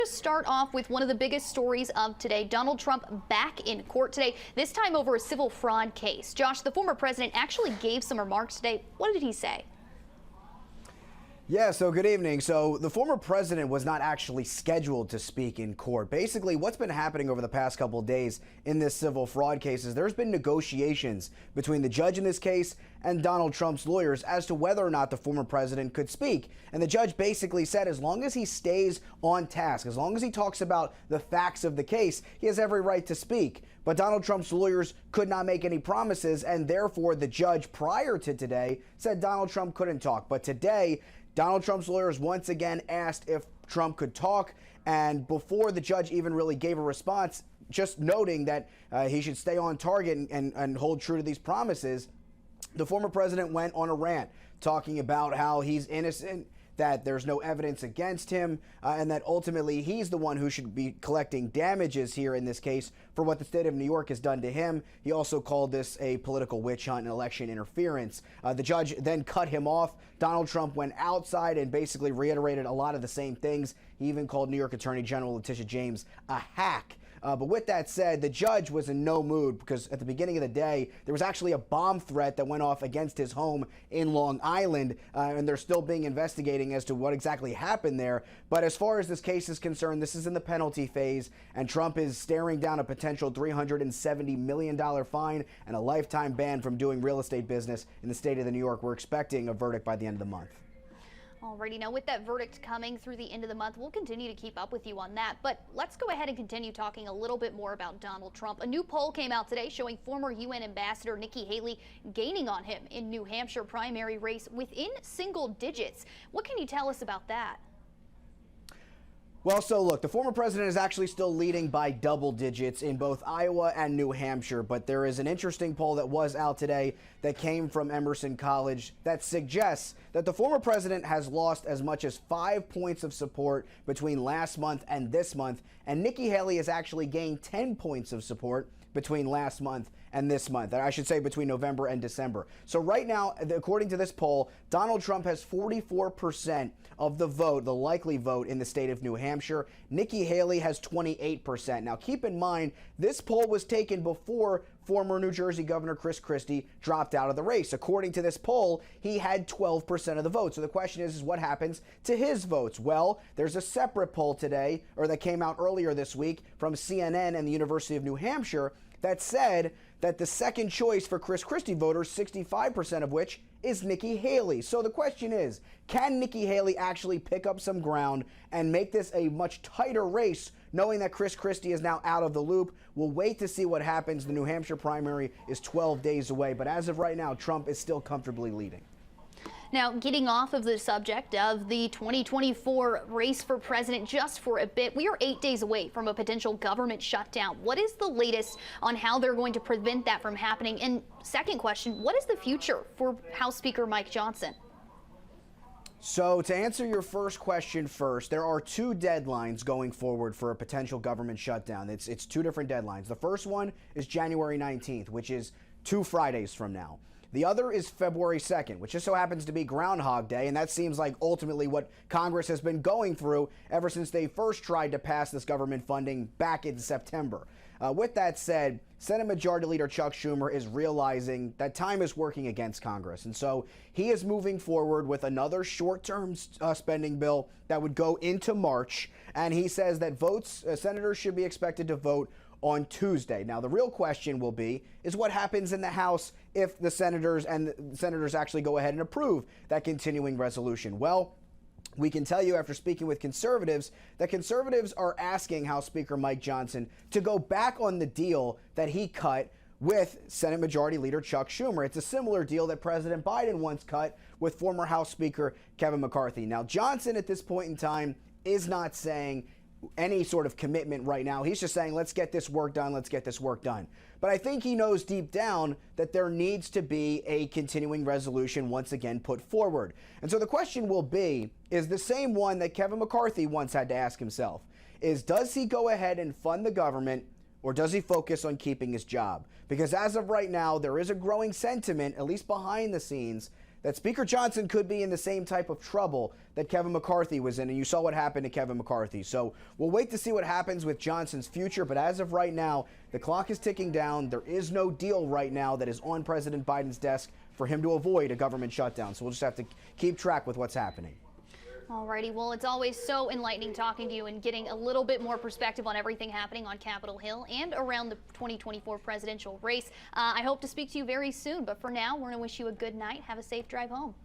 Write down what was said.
Just start off with one of the biggest stories of today. Donald Trump back in court today, this time over a civil fraud case. Josh, the former president actually gave some remarks today. What did he say? Yeah, so good evening. So the former president was not actually scheduled to speak in court. Basically, what's been happening over the past couple of days in this civil fraud case is there's been negotiations between the judge in this case and Donald Trump's lawyers as to whether or not the former president could speak. And the judge basically said as long as he stays on task, as long as he talks about the facts of the case, he has every right to speak. But Donald Trump's lawyers could not make any promises, and therefore the judge prior to today said Donald Trump couldn't talk. But today, Donald Trump's lawyers once again asked if Trump could talk, and before the judge even really gave a response, just noting that he should stay on target and hold true to these promises, the former president went on a rant talking about how he's innocent, that there's no evidence against him, and that ultimately he's the one who should be collecting damages here in this case for what the state of New York has done to him. He also called this a political witch hunt and election interference. The judge then cut him off. Donald Trump went outside and basically reiterated a lot of the same things. He even called New York Attorney General Letitia James a hack. But with that said, the judge was in no mood because at the beginning of the day, there was actually a bomb threat that went off against his home in Long Island, and they're still being investigating as to what exactly happened there. But as far as this case is concerned, this is in the penalty phase, and Trump is staring down a potential $370 million fine and a lifetime ban from doing real estate business in the state of New York. We're expecting a verdict by the end of the month. Alrighty, now with that verdict coming through the end of the month, we'll continue to keep up with you on that. But let's go ahead and continue talking a little bit more about Donald Trump. A new poll came out today showing former UN Ambassador Nikki Haley gaining on him in New Hampshire primary race within single digits. What can you tell us about that? Well, so look, the former president is actually still leading by double digits in both Iowa and New Hampshire, but there is an interesting poll that was out today that came from Emerson College that suggests that the former president has lost as much as 5 points of support between last month and this month, and Nikki Haley has actually gained 10 points of support between last month and this month. I should say between November and December. So right now, according to this poll, Donald Trump has 44% of the vote, the likely vote in the state of New Hampshire. Nikki Haley has 28%. Now keep in mind, this poll was taken before former New Jersey Governor Chris Christie dropped out of the race. According to this poll, he had 12% of the vote. So the question is what happens to his votes? Well, there's a separate poll today, or that came out earlier this week from CNN and the University of New Hampshire, that said that the second choice for Chris Christie voters, 65% of which is Nikki Haley. So the question is, can Nikki Haley actually pick up some ground and make this a much tighter race, knowing that Chris Christie is now out of the loop? We'll wait to see what happens. The New Hampshire primary is 12 days away, but as of right now, Trump is still comfortably leading. Now, getting off of the subject of the 2024 race for president just for a bit, we are 8 days away from a potential government shutdown. What is the latest on how they're going to prevent that from happening? And second question, what is the future for House Speaker Mike Johnson? So to answer your first question first, there are two deadlines going forward for a potential government shutdown. It's two different deadlines. The first one is January 19th, which is 2 Fridays from now. The other is February 2nd, which just so happens to be Groundhog Day, and that seems like ultimately what Congress has been going through ever since they first tried to pass this government funding back in September. With that said, Senate Majority Leader Chuck Schumer is realizing that time is working against Congress, and so he is moving forward with another short-term spending bill that would go into March, and he says that senators should be expected to vote on Tuesday. Now, the real question will be is what happens in the House if the senators actually go ahead and approve that continuing resolution. Well, we can tell you after speaking with conservatives that conservatives are asking House Speaker Mike Johnson to go back on the deal that he cut with Senate Majority Leader Chuck Schumer. It's a similar deal that President Biden once cut with former House Speaker Kevin McCarthy. Now, Johnson at this point in time is not saying any sort of commitment right now. He's just saying, let's get this work done, let's get this work done. But I think he knows deep down that there needs to be a continuing resolution once again put forward. And so the question will be, is the same one that Kevin McCarthy once had to ask himself, is does he go ahead and fund the government, or does he focus on keeping his job? Because as of right now, there is a growing sentiment, at least behind the scenes, that Speaker Johnson could be in the same type of trouble that Kevin McCarthy was in, and you saw what happened to Kevin McCarthy. So we'll wait to see what happens with Johnson's future, but as of right now, the clock is ticking down. There is no deal right now that is on President Biden's desk for him to avoid a government shutdown. So we'll just have to keep track with what's happening. Alrighty, well, it's always so enlightening talking to you and getting a little bit more perspective on everything happening on Capitol Hill and around the 2024 presidential race. I hope to speak to you very soon, but for now, we're going to wish you a good night. Have a safe drive home.